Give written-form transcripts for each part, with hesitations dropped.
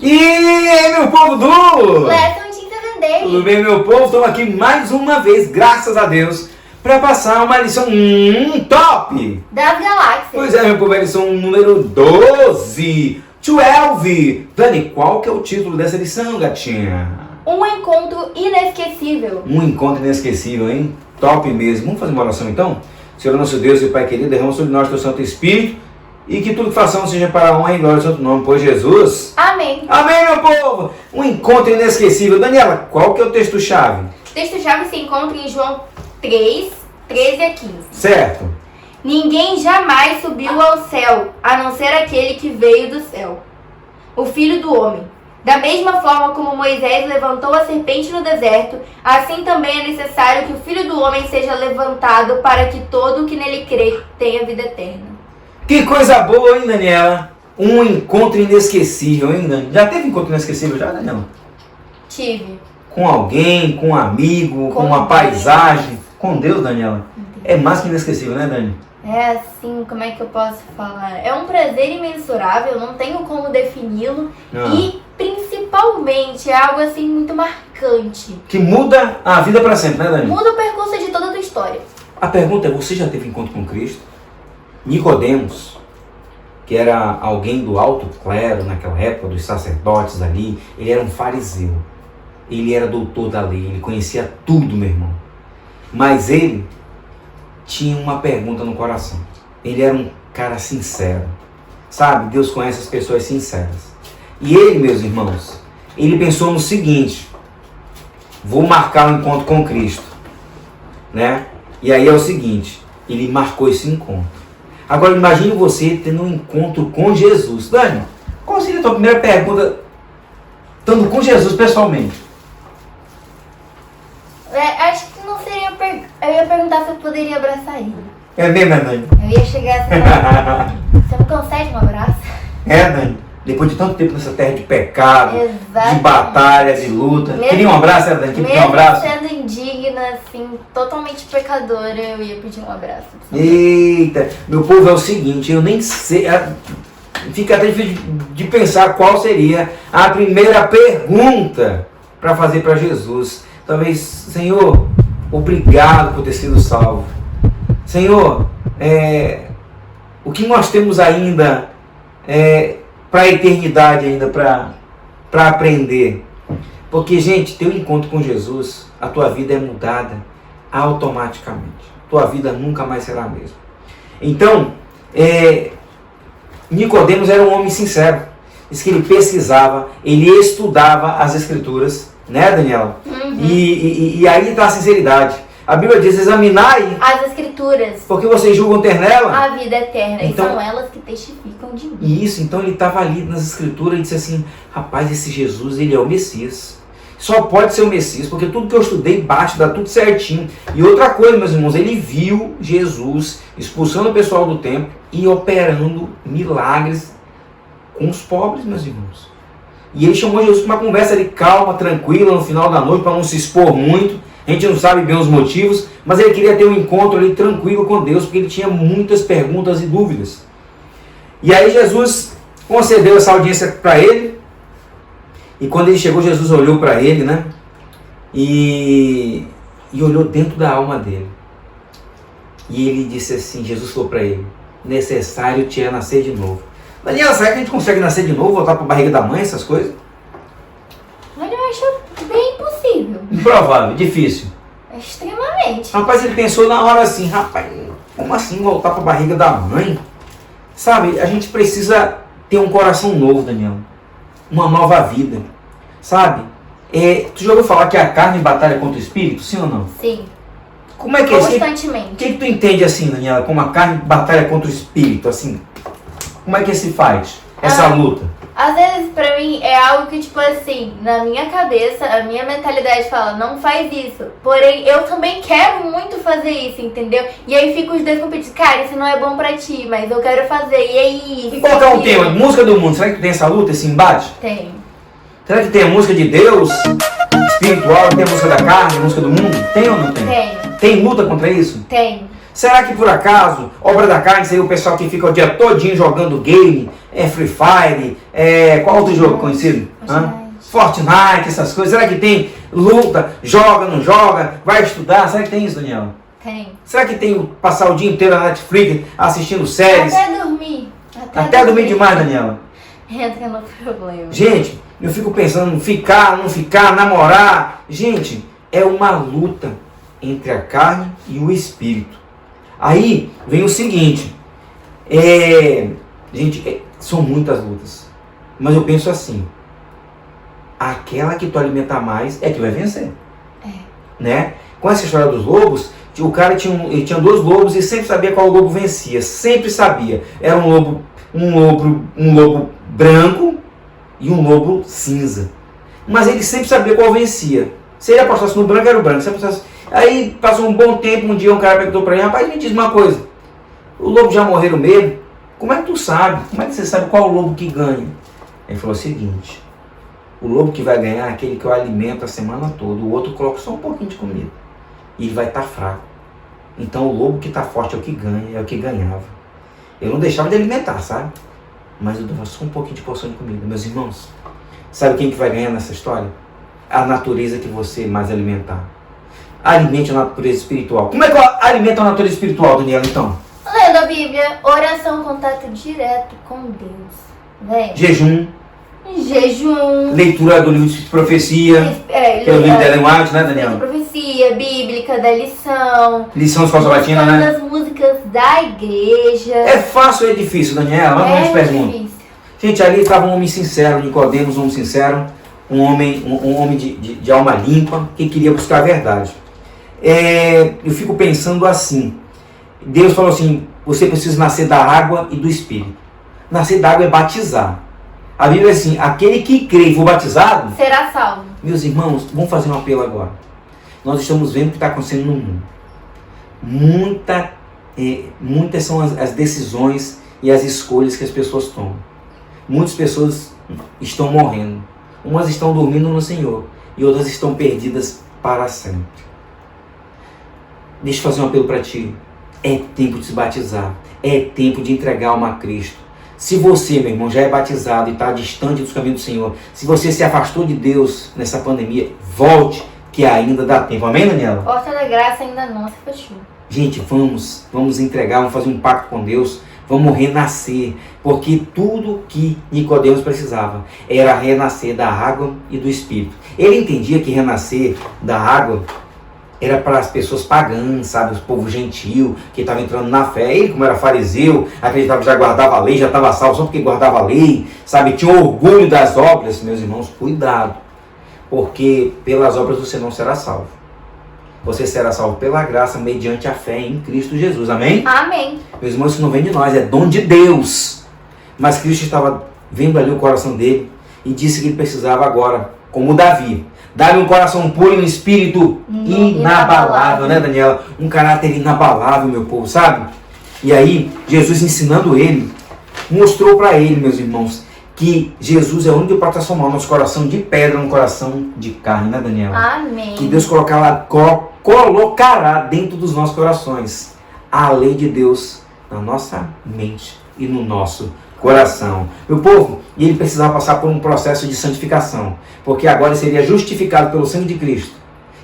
E aí, meu povo do... Lesson Team 7 Day. Tudo bem, meu povo? Estamos aqui mais uma vez, graças a Deus, para passar uma lição top Das galáxias. Pois é, meu povo, é a lição número 12. Dani, qual que é o título dessa lição, gatinha? Um encontro inesquecível. Um encontro inesquecível, hein? Top mesmo. Vamos fazer uma oração então? Senhor nosso Deus e Pai querido, derrama sobre nós teu Santo Espírito e que tudo que façamos seja para a honra e glória do Santo Nome, por Jesus. Amém. Amém, meu povo! Um encontro inesquecível. Daniela, qual que é o texto-chave? O texto-chave se encontra em João 3, 13 a 15. Certo. Ninguém jamais subiu ao céu, a não ser aquele que veio do céu, o Filho do Homem. Da mesma forma como Moisés levantou a serpente no deserto, assim também é necessário que o Filho do Homem seja levantado para que todo o que nele crê tenha vida eterna. Que coisa boa, hein, Daniela? Um encontro inesquecível, hein, Dani? Já teve encontro inesquecível já, Daniela? Tive. Com alguém, com um amigo, com uma paisagem. Com Deus, Daniela. É mais que inesquecível, né, Dani? É assim, como é que eu posso falar? É um prazer imensurável, não tenho como defini-lo. E, principalmente, é algo assim muito marcante. Que muda a vida para sempre, né, Dani? Muda o percurso de toda a tua história. A pergunta é, você já teve encontro com Cristo? Nicodemos, que era alguém do alto clero naquela época, dos sacerdotes ali, ele era um fariseu. Ele era doutor da lei, ele conhecia tudo, meu irmão. Mas ele tinha uma pergunta no coração. Ele era um cara sincero. Sabe, Deus conhece as pessoas sinceras. E ele, meus irmãos, ele pensou no seguinte: vou marcar um encontro com Cristo, né? E aí é o seguinte, ele marcou esse encontro. Agora imagine você tendo um encontro com Jesus. Dani, qual seria a tua primeira pergunta estando com Jesus pessoalmente? Acho que não seria... Eu ia perguntar se eu poderia abraçar ele. É mesmo, Dani? Eu ia chegar assim... Você não concede um abraço? É, Dani? Depois de tanto tempo nessa terra de pecado, Exatamente. de batalha, de luta. Mesmo, Queria um abraço, Dani? Queria um abraço? Mesmo sendo indigna, assim, totalmente pecadora, eu ia pedir um abraço. Eita, meu povo, é o seguinte, eu nem sei... Fica até difícil de pensar qual seria a primeira pergunta para fazer para Jesus. Talvez, Senhor, obrigado por ter sido salvo. Senhor, o que nós temos ainda para a eternidade ainda para aprender? Porque, gente, teu encontro com Jesus, a tua vida é mudada automaticamente. Tua vida nunca mais será a mesma. Então, Nicodemos era um homem sincero. Diz que ele pesquisava, ele estudava as Escrituras, né, Daniela? Uhum. E aí está a sinceridade. A Bíblia diz, examinai, As Escrituras, porque vocês julgam ter nela. a vida eterna, Então- e são elas que testificam de mim. E isso, então ele estava ali nas Escrituras e disse assim, rapaz, esse Jesus, ele é o Messias. Só pode ser o Messias, porque tudo que eu estudei bate, dá tudo certinho. E outra coisa, meus irmãos, ele viu Jesus expulsando o pessoal do templo e operando milagres com os pobres, meus irmãos. E ele chamou Jesus para uma conversa ali calma, tranquila, no final da noite, para não se expor muito. A gente não sabe bem os motivos, mas ele queria ter um encontro ali tranquilo com Deus, porque ele tinha muitas perguntas e dúvidas. E aí Jesus concedeu essa audiência para ele. E quando ele chegou, Jesus olhou para ele, né? E olhou dentro da alma dele. E ele disse assim, Jesus falou para ele, necessário te é nascer de novo. Daniela, será que a gente consegue nascer de novo, voltar para a barriga da mãe, essas coisas? Olha, eu acho bem impossível. Improvável, difícil. Extremamente. Rapaz, ele pensou na hora assim, rapaz, como assim voltar para a barriga da mãe? Sabe, a gente precisa ter um coração novo, Daniela. Uma nova vida, sabe? Tu já ouviu falar que a carne batalha contra o espírito, sim ou não? Sim. Como é que é isso? Constantemente. O que tu entende assim, Daniela, como a carne batalha contra o espírito, assim? Como é que se faz essa luta? Às vezes, pra mim, é algo que, tipo assim, na minha cabeça, a minha mentalidade fala, não faz isso. Porém, eu também quero muito fazer isso, entendeu? E aí fica os dois competindo, cara, isso não é bom pra ti, mas eu quero fazer, e aí isso. Vamos colocar um aquilo. tema, música do mundo, será que tu tem essa luta, esse embate? Tem. Será que tem a música de Deus, espiritual, tem a música da carne, a música do mundo? Tem ou não tem? Tem. Tem luta contra isso? Tem. Será que por acaso, obra da carne seria o pessoal que fica o dia todinho jogando game, Free Fire, qual outro jogo conhecido? Fortnite, essas coisas. Será que tem luta, joga, não joga, vai estudar? Será que tem isso, Daniela? Tem. Será que tem passar o dia inteiro na Netflix assistindo séries? Até dormir. Até dormir demais, Daniela. Entra no problema. Gente, eu fico pensando, ficar, não ficar, namorar. Gente, é uma luta entre a carne e o espírito. Aí vem o seguinte, gente, são muitas lutas. Mas eu penso assim, aquela que tu alimentar mais é que vai vencer. Né? Com essa história dos lobos, o cara tinha 2 lobos e sempre sabia qual lobo vencia. Sempre sabia. Era um lobo branco e um lobo cinza. Mas ele sempre sabia qual vencia. Se ele apostasse no branco, era o branco. Aí passou um bom tempo, um dia um cara perguntou para ele, rapaz, me diz uma coisa, o lobo já morreram mesmo? Como é que tu sabe? Como é que você sabe qual o lobo que ganha? Ele falou o seguinte, o lobo que vai ganhar é aquele que eu alimento a semana toda, o outro coloca só um pouquinho de comida. E ele vai estar fraco. Então o lobo que está forte é o que ganha, é o que ganhava. Eu não deixava de alimentar, sabe? Mas eu dava só um pouquinho de porção de comida. Meus irmãos, sabe quem que vai ganhar nessa história? A natureza que você mais alimentar. Alimente a natureza espiritual. Como é que eu alimento a natureza espiritual, Daniela, então? Lendo a Bíblia, oração, contato direto com Deus. Vem. Jejum. Leitura do livro de profecia. Que é o livro da Ellen White, né, Daniela? Profecia bíblica, da lição. Lição de Latina, né? Das músicas da igreja. É fácil ou é difícil, Daniela? Vamos a gente pergunta. Difícil. Gente, ali estava um homem sincero, Nicodemos, um homem sincero, um homem de alma limpa, que queria buscar a verdade. Eu fico pensando assim, Deus falou assim, você precisa nascer da água e do Espírito. Nascer da água é batizar. A Bíblia é assim, aquele que crê e for batizado, será salvo. Meus irmãos, vamos fazer um apelo agora. Nós estamos vendo o que está acontecendo no mundo. Muitas são as decisões e as escolhas que as pessoas tomam. Muitas pessoas estão morrendo. Umas estão dormindo no Senhor e outras estão perdidas para sempre. Deixa eu fazer um apelo para ti. É tempo de se batizar. É tempo de entregar a alma a Cristo. Se você, meu irmão, já é batizado e está distante dos caminhos do Senhor, se você se afastou de Deus nessa pandemia, volte, que ainda dá tempo. Amém, Daniela? Porta da graça ainda não se fechou. Gente, vamos entregar, vamos fazer um pacto com Deus, vamos renascer, porque tudo que Nicodemos precisava era renascer da água e do Espírito. Ele entendia que renascer da água era para as pessoas pagãs, sabe, o povo gentil, que estava entrando na fé. Ele, como era fariseu, acreditava que já guardava a lei, já estava salvo só porque guardava a lei, sabe, tinha orgulho das obras. Meus irmãos, cuidado, porque pelas obras você não será salvo. Você será salvo pela graça, mediante a fé em Cristo Jesus, amém? Amém. Meus irmãos, isso não vem de nós, é dom de Deus. Mas Cristo estava vendo ali o coração dele e disse que ele precisava agora, como Davi, dar-lhe um coração puro e um espírito inabalável, né, Daniela? Um caráter inabalável, meu povo, sabe? E aí, Jesus ensinando ele, mostrou para ele, meus irmãos, que Jesus é o único para transformar o nosso coração de pedra num coração de carne, né, Daniela? Amém. Que Deus colocará dentro dos nossos corações a lei de Deus na nossa mente e no nosso coração. Meu povo, e ele precisava passar por um processo de santificação, porque agora ele seria justificado pelo sangue de Cristo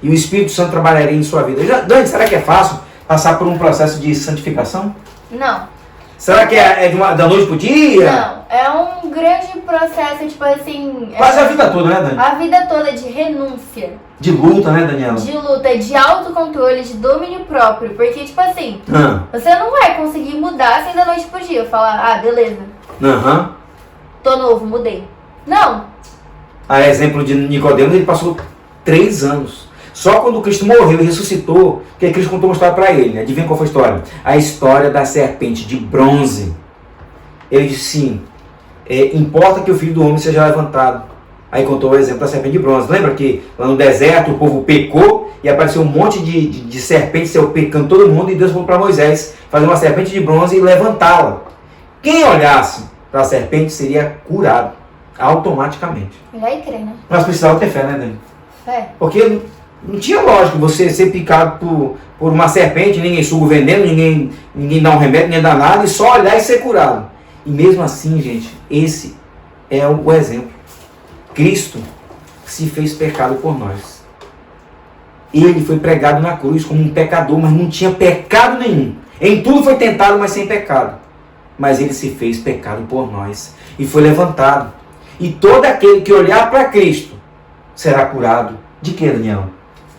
e o Espírito Santo trabalharia em sua vida. Dani, será que é fácil passar por um processo de santificação? Não. Será que é da noite pro dia? Não, é um grande processo, tipo assim... Quase a vida toda, né, Dani? A vida toda de renúncia. De luta, né, Daniela? De luta, de autocontrole, de domínio próprio. Porque, tipo assim, você não vai conseguir mudar assim da noite pro dia. Falar, beleza. Tô novo, mudei. Não. A exemplo de Nicodemos, ele passou 3 anos. Só quando Cristo morreu e ressuscitou, que Cristo contou uma história para ele. Né? Adivinha qual foi a história? A história da serpente de bronze. Ele disse sim, importa que o Filho do Homem seja levantado. Aí contou o exemplo da serpente de bronze. Lembra que lá no deserto o povo pecou e apareceu um monte de serpentes, saiu pecando todo mundo, e Deus falou para Moisés fazer uma serpente de bronze e levantá-la. Quem olhasse para a serpente seria curado automaticamente. Vai crer, né? Mas precisava ter fé, né, Dani? Fé. Porque não tinha lógica você ser picado por uma serpente, ninguém suga o veneno, ninguém dá um remédio, ninguém dá nada, e só olhar e ser curado. E mesmo assim, gente, esse é o exemplo. Cristo se fez pecado por nós. Ele foi pregado na cruz como um pecador, mas não tinha pecado nenhum. Em tudo foi tentado, mas sem pecado. Mas ele se fez pecado por nós e foi levantado. E todo aquele que olhar para Cristo será curado. De que, Daniel?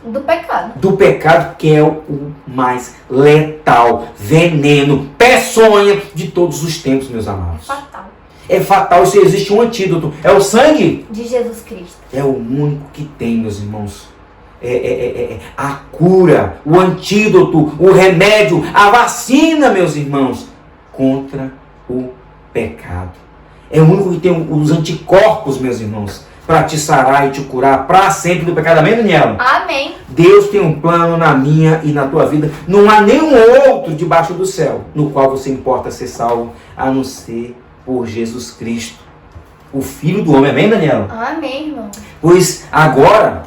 Do pecado. Do pecado, que é o mais letal, veneno, peçonha de todos os tempos, meus amados. Fatal. É fatal, se existe um antídoto. É o sangue De Jesus Cristo. é o único que tem, meus irmãos. A cura, o antídoto, o remédio, a vacina, meus irmãos, contra o pecado. É o único que tem os anticorpos, meus irmãos, para te sarar e te curar para sempre do pecado. Amém, Daniel? Amém. Deus tem um plano na minha e na tua vida. Não há nenhum outro debaixo do céu no qual você importa ser salvo, a não ser por Jesus Cristo, o Filho do homem. Amém, Daniel? Amém, irmão. Pois agora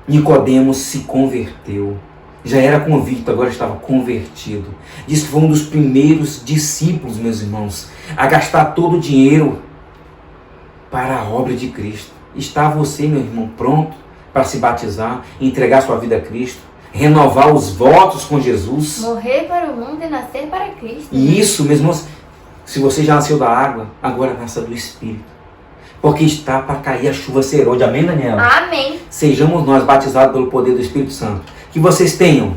Nicodemos se converteu. Já era convicto, agora estava convertido. Diz que foi um dos primeiros discípulos, meus irmãos, a gastar todo o dinheiro para a obra de Cristo. Está você, meu irmão, pronto para se batizar, entregar sua vida a Cristo, renovar os votos com Jesus? Morrer para o mundo e nascer para Cristo. E isso, meus irmãos, se você já nasceu da água, agora nasça do Espírito. Porque está para cair a chuva serôdia. Amém, Daniela? Amém. Sejamos nós batizados pelo poder do Espírito Santo. Que vocês tenham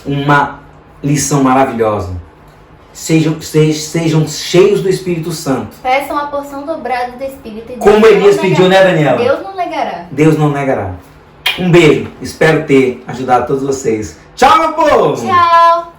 uma lição maravilhosa. Sejam cheios do Espírito Santo. Peçam a porção dobrada do Espírito. E Como Deus Elias não pediu, negará. né, Daniela? Deus não negará. Deus não negará. Um beijo. Espero ter ajudado todos vocês. Tchau, meu povo! Tchau.